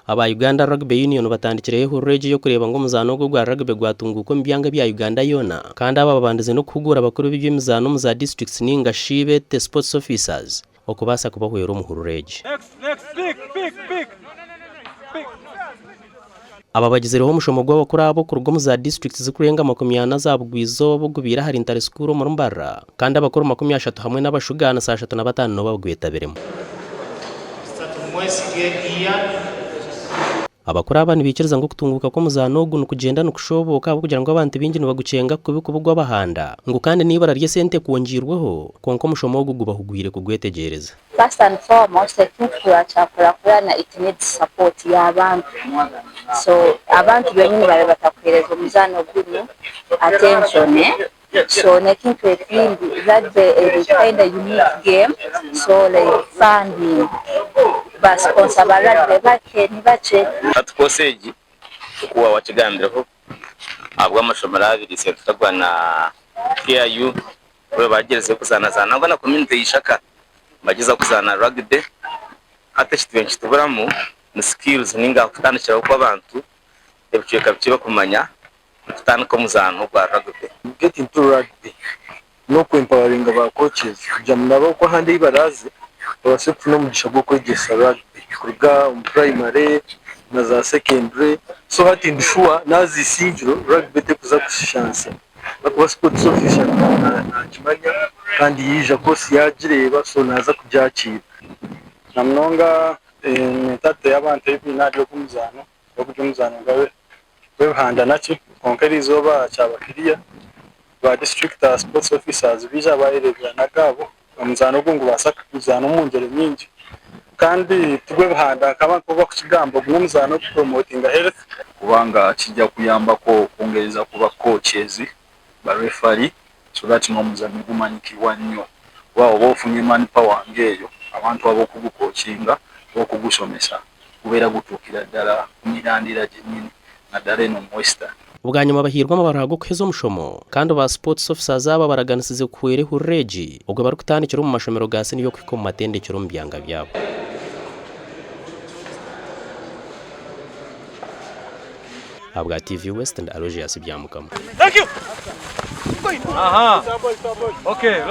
aba Uganda Rugby Union batandikireho Hurureji yo kureba ngo muzano gwa rugby gwatunguko mbyanga bya Uganda yona kandi aba babandize no kugura abakuru b'imizano mu za districts ninga shibe the sports officers okubasa kubahwera mu Hurureji. Aba bagizereho mushomo gw'abakuru abo kurwo mu za districts zikurenga 20 zabugwizo bo gubira hari intare skuru mu Mbara kandi abakuru 30 hamwe n'abashugana 35 no bagwitabiremo. Abakuru abana bikiriza ngo kutunguka ko muzanogu no kugenda no kushoboka abo kugira ngo abantu bingine bagucenga kubikubugwa bahanda ngo kandi nibara rye sente kuongirweho konko mushomo wo gubahugwire kugwetegereza. First and foremost, I think kurakurana it needs support y'abantu. So abantu benyine bari batakwereza umuzano guno attention so making to a field that the kind of unique game so like funding bas sponsor barade bake nibace atwoseji kuwa wakigandireho abwa amashomera abiri se tutagwana KIU we bagereze kuzanazana ngo na community yishaka bagiza kuzana rugby atashitwenshi tuburamu ni skills ninga kutandikira ko abantu ebicuye kabikiba kumanya tutandika muzano kwa rugby. Get into rugby no empowering aba coaches jamnabo ko handi barazi abasetse no mugisha bwo kwegesa rugby kuruga primary na za secondary so hati ndishua nazi sijro rugby te kuza kushansa bakwa sports official nakimanya kandi yija ko siyagireba so naza kubyakira namnonga tate y'abantu y'ibinari yo kumuzano yo kujumuzano gawe webhanda naki konkerizo ba cyabakiriya ba district sports officers bija bayirebya nagabo umuzano gungu basaka kuzana mu ngere nyingi kandi tugwebhanda kaba ko bakukigambo umuzano promoting health kubanga kijya kuyamba ko kongereza kuba coaches ba referee so that no muzano gumanyikirwa nnyo wao bofunye man power ngeyo abantu abo kugukocinga okugusomesa kubera gutukira dala mirandira jinyine na dare no moista ubwanyuma bahirwa mabarago kwezo mushomo kandi ba sports officers aba baraganisize kuwere Hurureji ubwo bari kutandikira mu mashomero gase niyo kwiko mu matendekero mu byanga byabo. Abwa TV West and Alogias byamukamo. Thank you. Aha. Okay.